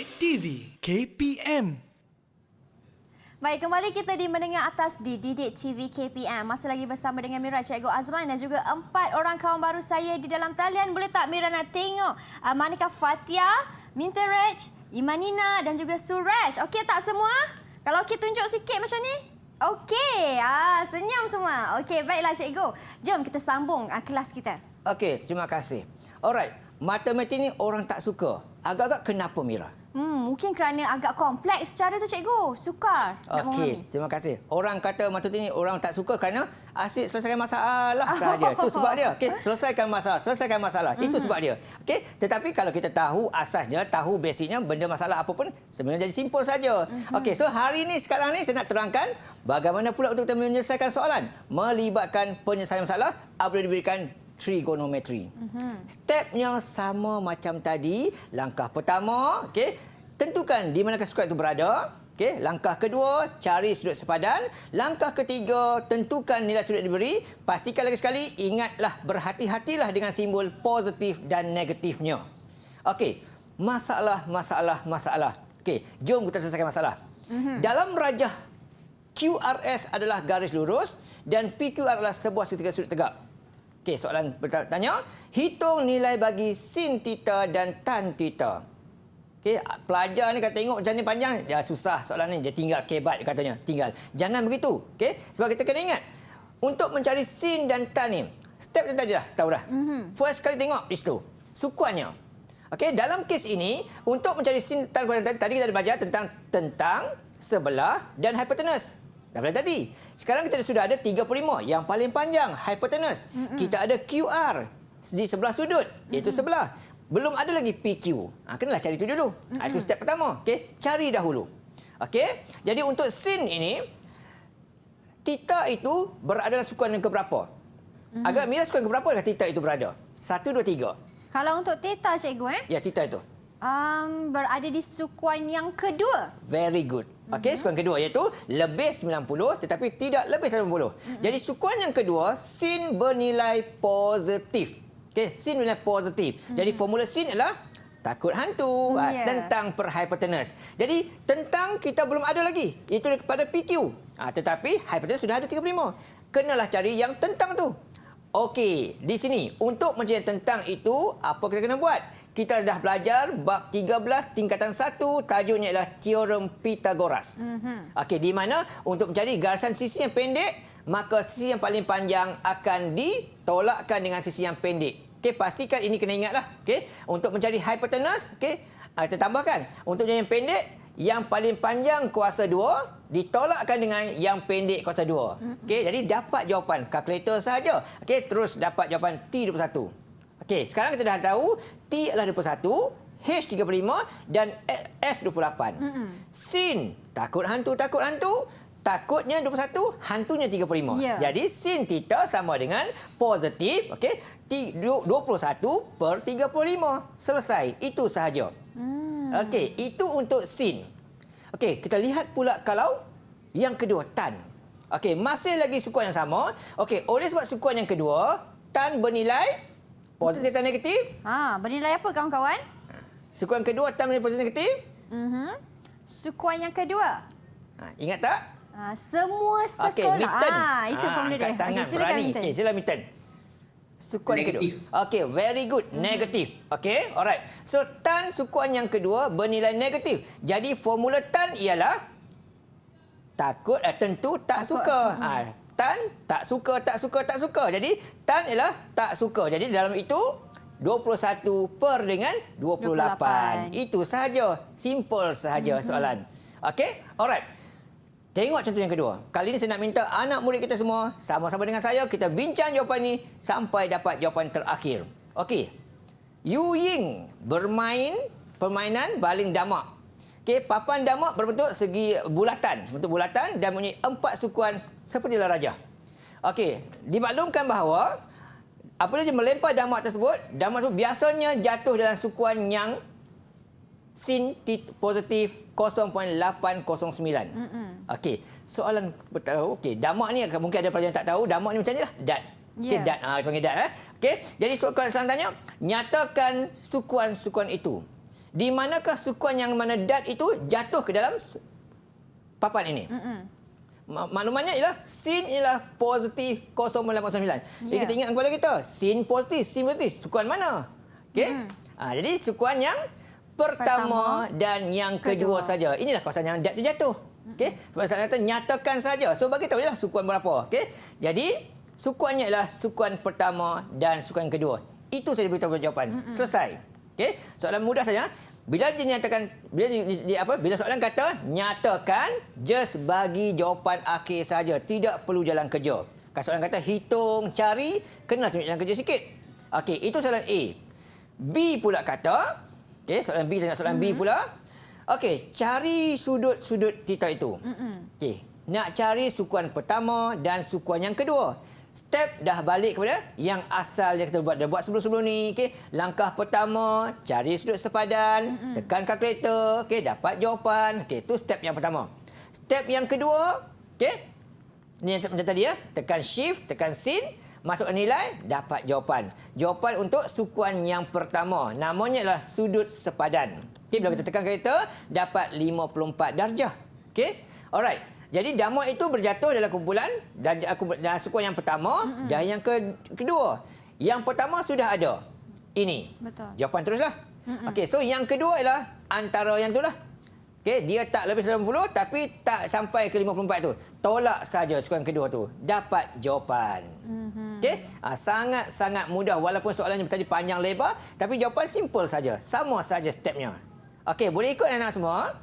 Didik TV KPM. Baik, kembali kita di Mendengar Atas di Didik TV KPM. Masih lagi bersama dengan Mira, Cikgu Azman dan juga 4 orang kawan baru saya di dalam talian. Boleh tak Mira nak tengok manakah Fatia, Minteraj, Imanina dan juga Suraj. Okey tak semua? Kalau okey tunjuk sikit macam ni. Okey, senyum semua. Okey, baiklah Cikgu. Jom kita sambung kelas kita. Okey, terima kasih. Alright, matematik ni orang tak suka. Agak-agak kenapa Mira? Mungkin kerana agak kompleks cara tu Cikgu. Sukar nak memahami. Okey, terima kasih. Orang kata matematik ni orang tak suka kerana asyik selesaikan masalah sahaja. Itu sebab dia. Okey, selesaikan masalah. Itu sebab dia. Okey, tetapi kalau kita tahu asasnya, tahu basicnya, benda masalah apa pun sebenarnya jadi simple saja. Okey, so hari ni sekarang ni saya nak terangkan bagaimana pula untuk kita menyelesaikan soalan melibatkan penyelesaian masalah apabila diberikan trigonometri. Stepnya sama macam tadi. Langkah pertama, okey, tentukan di manakah sudut itu berada. Okey, langkah kedua, cari sudut sepadan. Langkah ketiga, tentukan nilai sudut diberi. Pastikan lagi sekali, ingatlah, berhati-hatilah dengan simbol positif dan negatifnya. Okey, masalah. Okey, jom kita selesaikan masalah. Dalam rajah QRS adalah garis lurus dan PQR adalah sebuah segitiga sudut tegak. Okey, soalan bertanya, hitung nilai bagi sin theta dan tan theta. Okey, pelajar ni kalau tengok macam ni panjang, dia susah soalan ni, dia tinggal kebat katanya, tinggal. Jangan begitu. Okey, sebab kita kena ingat untuk mencari sin dan tan ni, step tu tadi dah tahu dah. First kali tengok di situ, sukuannya. Okey, dalam kes ini untuk mencari sin tan dan tadi kita ada belajar tentang sebelah dan hipotenus. Dah belajar tadi. Sekarang kita sudah ada 35 yang paling panjang, hipotenus. Kita ada QR di sebelah sudut, iaitu sebelah. Belum ada lagi PQ. Kenalah cari itu dulu. Itu step pertama. Okey, cari dahulu. Okey, jadi untuk sin ini, theta itu berada dalam sukuan yang keberapa? Agak Mira sukuan keberapa theta itu berada? 1, 2, 3. Kalau untuk theta Cikgu Ya, theta itu. Berada di sukuan yang kedua. Very good. Okey, sukuan kedua iaitu lebih 90 tetapi tidak lebih 90. Jadi sukuan yang kedua, sin bernilai positif. Okey, sin bernilai positif. Jadi formula sin adalah takut hantu tentang per hipotenus. Jadi tentang kita belum ada lagi. Itu daripada PQ. Tetapi hipotenus sudah ada 35. Kenalah cari yang tentang tu. Okey, di sini untuk mencari tentang itu apa kita kena buat? Kita dah belajar bab 13 tingkatan 1, tajuknya adalah teorem Pythagoras. Okey, di mana untuk mencari garisan sisi yang pendek, maka sisi yang paling panjang akan ditolakkan dengan sisi yang pendek. Okey, pastikan ini kena ingatlah. Okey, untuk mencari hipotenus, okey, kita tambahkan untuk mencari yang pendek, yang paling panjang kuasa 2 ditolakkan dengan yang pendek kuasa 2. Okey, jadi dapat jawapan kalkulator sahaja. Okey, terus dapat jawapan T21. Okey, sekarang kita dah tahu T adalah 21, H 35 dan S 28. Sin takut hantu. Takutnya 21, hantunya 35. Jadi sin theta sama dengan positif, okey, 21 per 35. Selesai. Itu sahaja. Okey, itu untuk sin. Okey, kita lihat pula kalau yang kedua, tan. Okey, masih lagi sukuan yang sama. Okey, oleh sebab sukuan yang kedua, tan bernilai positif dan negatif. Bernilai apa kawan-kawan? Sukuan kedua, tan bernilai positif negatif. Sukuan yang kedua. Ingat tak? Semua sekolah. Okey, midterm. Itu formula dia. Kat tangan berani. Okey, sila midterm. Sukuan negatif. Kedua. Okey, very good. Negatif. Okey, alright. So, tan sukuan yang kedua bernilai negatif. Jadi, formula tan ialah takut, tentu tak suka. Tan, tak suka. Jadi, tan ialah tak suka. Jadi, dalam itu, 21 per dengan 28. Itu sahaja. Simple sahaja soalan. Okey, alright. Tengok contoh yang kedua. Kali ini saya nak minta anak murid kita semua sama-sama dengan saya, kita bincang jawapan ini sampai dapat jawapan terakhir. Okey. Yu Ying bermain permainan baling damak. Okey, papan damak berbentuk segi bulatan, dan mempunyai 4 sukuan sepertilah rajah. Okey, dimaklumkan bahawa apabila dia melempar damak tersebut biasanya jatuh dalam sukuan yang sin positif 0.809. Okey, soalan okey, damak ni mungkin ada pelajar yang tak tahu, damak ni macam nilah, dat. Okey, dat. Panggil dat. Okey, jadi soalan tanya, nyatakan sukuan-sukuan itu. Di manakah sukuan yang mana dat itu jatuh ke dalam papan ini? Maklumannya ialah sin ialah positif 0.89. Jadi kita ingat kepada kita, sin positif, sukuan mana? Okey. Jadi sukuan yang pertama dan yang kedua saja. Inilah kawasan yang dat terjatuh. Okey. Sebab saya kata nyatakan saja. So bagi tahu ialah sukuan berapa. Okey. Jadi sukuannya ialah sukuan pertama dan sukuan kedua. Itu saya beritahu jawapan. Selesai. Okey. Soalan mudah saja. Bila dinyatakan bila soalan kata nyatakan, just bagi jawapan akhir saja, tidak perlu jalan kerja. Kalau soalan kata hitung, cari, kena tunjuk jalan kerja sikit. Okey, itu soalan A. B pula kata, okey, soalan B tanya soalan B pula. Okey, cari sudut-sudut theta itu. Okey, nak cari sukuan pertama dan sukuan yang kedua. Step dah balik kepada yang asal yang kita dah buat sebelum-sebelum ni. Okay. Langkah pertama, cari sudut sepadan, tekan kalkulator, okay, dapat jawapan. Okay, itu step yang pertama. Step yang kedua, okay, ni macam tadi ya, tekan shift, tekan sin, masukkan nilai, dapat jawapan. Jawapan untuk sukuan yang pertama, namanya adalah sudut sepadan. Okay, bila kita tekan kalkulator, dapat 54 darjah. Okay, alright. Jadi damar itu berjatuh dalam kumpulan dan sukuan yang pertama dan yang kedua. Yang pertama sudah ada. Ini. Betul. Jawapan teruslah. Okey, so yang kedua ialah antara yang itulah. Okey, dia tak lebih 90 tapi tak sampai ke 54 tu. Tolak saja sukuan kedua tu. Dapat jawapan. Okey, sangat-sangat mudah walaupun soalannya tadi panjang lebar tapi jawapan simple saja. Sama saja stepnya. Okey, boleh ikut anak semua?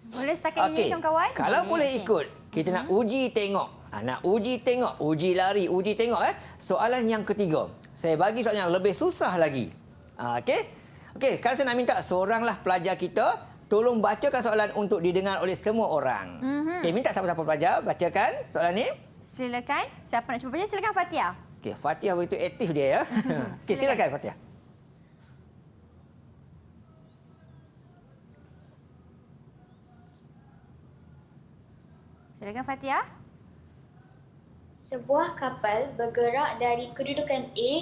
Boleh setakat ini kawan-kawan? Kalau boleh ikut, kita nak uji tengok. Nak uji tengok, uji lari, uji tengok. Soalan yang ketiga. Saya bagi soalan yang lebih susah lagi. Okey? Okey, sekarang saya nak minta seoranglah pelajar kita tolong bacakan soalan untuk didengar oleh semua orang. Okey, minta siapa-siapa pelajar bacakan soalan ni. Silakan. Siapa nak cuba baca? Silakan Fatia. Okey, Fatia begitu aktif dia ya. Okey, silakan Fatia. Silakan Fatia. Sebuah kapal bergerak dari kedudukan A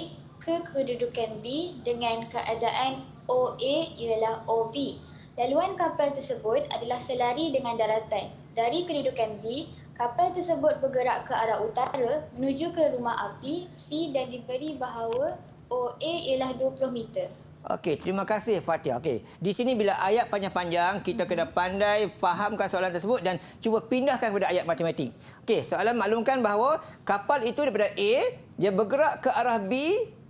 ke kedudukan B dengan keadaan OA ialah OB. Laluan kapal tersebut adalah selari dengan daratan. Dari kedudukan B, kapal tersebut bergerak ke arah utara menuju ke rumah api C dan diberi bahawa OA ialah 20 meter. Okey, terima kasih Fatia. Okey, di sini bila ayat panjang-panjang, kita kena pandai fahamkan soalan tersebut dan cuba pindahkan kepada ayat matematik. Okey, soalan maklumkan bahawa kapal itu daripada A, dia bergerak ke arah B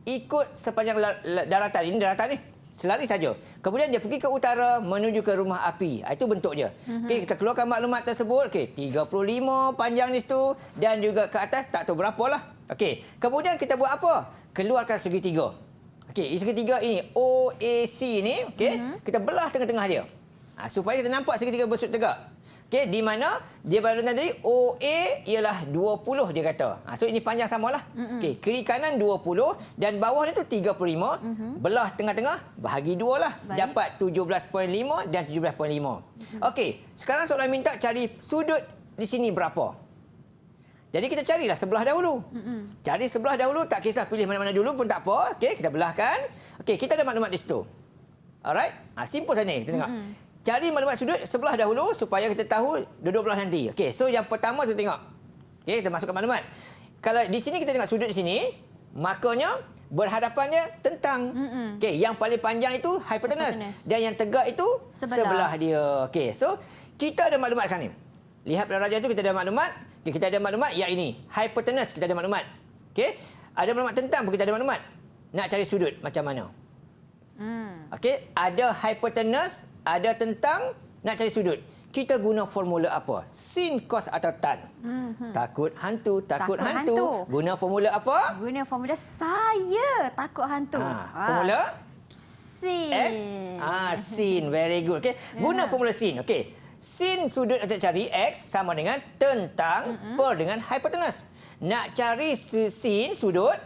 ikut sepanjang daratan. Ini daratan ni. Selari saja. Kemudian dia pergi ke utara menuju ke rumah api. Itu bentuk dia. Okey, kita keluarkan maklumat tersebut. Okey, 35 panjang di situ dan juga ke atas tak tahu berapalah. Okey, kemudian kita buat apa? Keluarkan segitiga. Okey, segitiga ini OAC ni, okey, kita belah tengah-tengah dia. Supaya kita nampak segitiga bersudut tegak. Okey, di mana dia berada tadi OA ialah 20 dia kata. So ini panjang samalah. Okey, kiri kanan 20 dan bawah ni tu 35. Belah tengah-tengah bahagi 2 lah. Baik. Dapat 17.5 dan 17.5. Okey, sekarang soalan minta cari sudut di sini berapa? Jadi kita carilah sebelah dahulu. Cari sebelah dahulu, tak kisah pilih mana-mana dulu pun tak apa. Okey, kita belahkan. Okey, kita ada maklumat di situ. Alright? Simple saja ni, kita tengok. Cari maklumat sudut sebelah dahulu supaya kita tahu duduk belah nanti. Okey, so yang pertama kita tengok. Okey, kita masukkan maklumat. Kalau di sini kita tengok sudut di sini, makanya berhadapannya tentang. Okey, yang paling panjang itu hypotenuse dan yang tegak itu sebelah dia. Okey, so kita ada maklumat kan ni. Lihat pada rajah itu kita ada maklumat. Kita ada maklumat yang ini. Hypotenuse kita ada maklumat. Okey. Ada maklumat tentang pun kita ada maklumat. Nak cari sudut macam mana? Okey. Ada hypotenuse, ada tentang, nak cari sudut. Kita guna formula apa? Sin, cos atau tan? Takut hantu, takut hantu. Guna formula apa? Guna formula saya takut hantu. Formula? Sin. S? Sin. Very good. Okey. Guna formula sin. Okey. Sin sudut kita cari X sama dengan tentang per dengan hypotenuse. Nak cari sin sudut,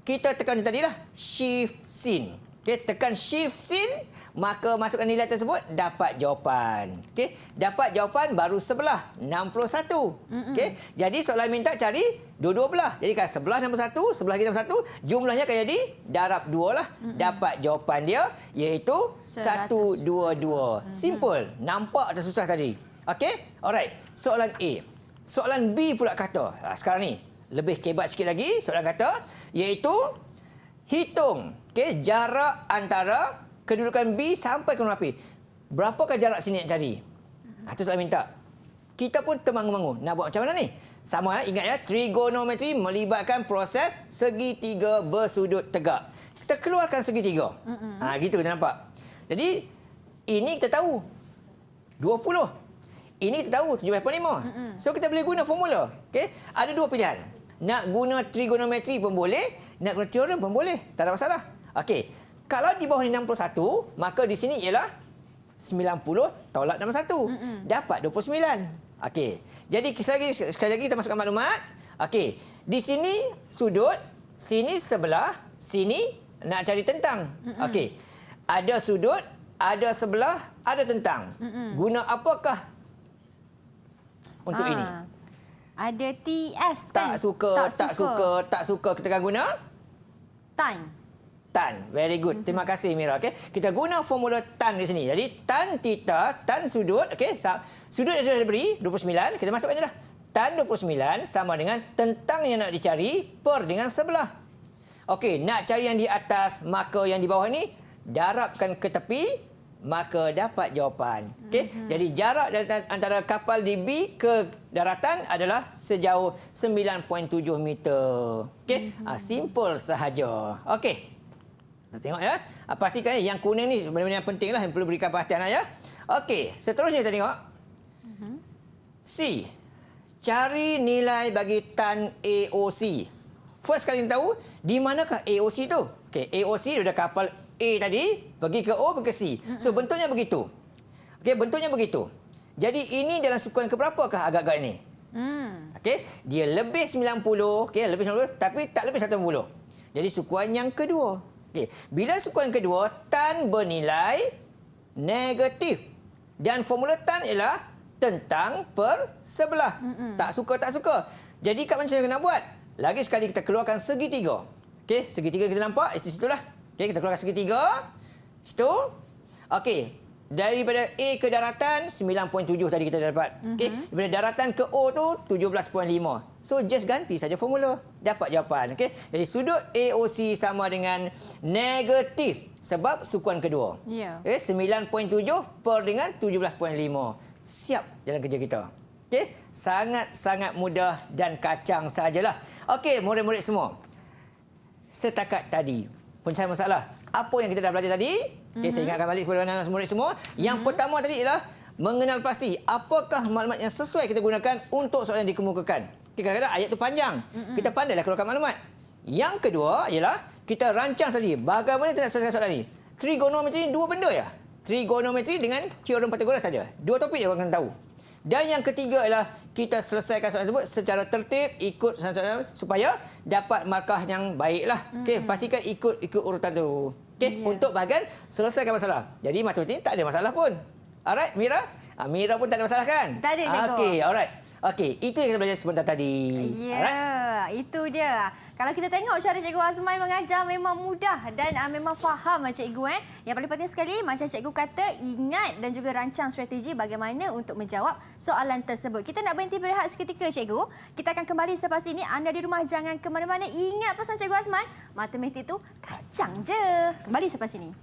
kita tekan tadi lah shift sin. Okey, tekan shift sin, maka masukkan nilai tersebut, dapat jawapan. Okey, dapat jawapan baru sebelah 61. Okey, jadi soalan minta cari dua-dua belah. Jadi kan sebelah 61, sebelah kita 61, jumlahnya akan jadi darab 2 lah. Dapat jawapan dia iaitu 122. Simple. Nampak tak susah tadi? Okey, alright. Soalan A. Soalan B pula kata, sekarang ni lebih kebat sikit lagi, soalan kata iaitu hitung jarak antara kedudukan B sampai ke nombor api. Berapakah jarak sini nak cari? Itu soalan minta. Kita pun termangu-mangu. Nak buat macam mana ni? Sama ingat ya, trigonometri melibatkan proses segitiga bersudut tegak. Kita keluarkan segitiga. Gitu kita nampak. Jadi ini kita tahu 20. Ini kita tahu 7,5. So kita boleh guna formula. Okey, ada dua pilihan. Nak guna trigonometri pun boleh, nak guna teorem pun boleh. Tak ada masalah. Okey, kalau di bawah ni 61, maka di sini ialah 90 tolak 61. Dapat 29. Okey, jadi sekali lagi kita masukkan maklumat. Okey, di sini sudut, sini sebelah, sini nak cari tentang. Okey, ada sudut, ada sebelah, ada tentang. Guna apakah untuk ini? Ada TS kan? Tak suka kita akan guna tan. Tan. Very good. Terima kasih Mira. Okey, kita guna formula tan di sini. Jadi tan theta, tan sudut, okey, sudut yang sudah diberi 29, kita masukkan je dah. Tan 29 sama dengan tentang yang nak dicari per dengan sebelah. Okey, nak cari yang di atas, maka yang di bawah ni darabkan ke tepi, maka dapat jawapan. Okey, jadi jarak antara kapal di B ke daratan adalah sejauh 9.7 meter. Okey, simple sahaja. Okey. Kita tengok ya. Pastikan yang kuning ni benda-benda yang penting lah yang perlu berikan perhatian ya. Okey, seterusnya kita tengok. C. Cari nilai bagi tan AOC. First kali kita tahu di manakah AOC tu? Okey, AOC dia kapal A tadi pergi ke O pergi ke C. So bentuknya begitu. Okey, bentuknya begitu. Jadi ini dalam sukuan ke berapakah agak-agak ini? Okey, dia lebih 90, okey, lebih 90 tapi tak lebih 180. Jadi sukuan yang kedua. Okey, bila sukuan kedua tan bernilai negatif dan formula tan ialah tentang per sebelah. Tak suka. Jadi kat mana kita nak buat? Lagi sekali kita keluarkan segitiga. Okey, segitiga kita nampak di situlah. Okey, kita keluarkan segitiga. Situ. Okey, daripada A ke daratan 9.7 tadi kita dapat. Okey, daripada daratan ke O tu 17.5. So just ganti saja formula, dapat jawapan. Okey. Jadi sudut AOC sama dengan negatif sebab sukuan kedua. Ya. Okey, 9.7 per dengan 17.5. Siap jalan kerja kita. Okey, sangat-sangat mudah dan kacang sajalah. Okey, murid-murid semua. Setakat tadi penyelesaian masalah. Apa yang kita dah belajar tadi? Okey, saya ingatkan balik kepada anak-anak murid semua. Yang pertama tadi ialah mengenal pasti apakah maklumat yang sesuai kita gunakan untuk soalan yang dikemukakan. Kadang-kadang ayat itu panjang. Kita pandailah keluarkan maklumat. Yang kedua ialah kita rancang saja bagaimana kita nak selesaikan soalan ini. Trigonometri dua benda ya. Trigonometri dengan teorem Pythagoras saja. Dua topik yang orang tahu. Dan yang ketiga ialah kita selesaikan soalan tersebut secara tertib, ikut soalan supaya dapat markah yang baiklah. Okey, pastikan ikut urutan tu. Okey, untuk bahagian selesaikan masalah. Jadi matematik tak ada masalah pun. Alright, Mira? Mira pun tak ada masalah kan? Tak ada, cikgu. Okey, alright. Okey, itu yang kita belajar sebentar tadi. Ya, alright? itu dia. Kalau kita tengok cara Cikgu Azman mengajar memang mudah dan memang faham Cikgu. Yang paling penting sekali, macam Cikgu kata, ingat dan juga rancang strategi bagaimana untuk menjawab soalan tersebut. Kita nak berhenti berehat seketika Cikgu. Kita akan kembali selepas ini. Anda di rumah jangan ke mana-mana. Ingat pesan Cikgu Azman, matematik itu kacang je. Kembali selepas ini.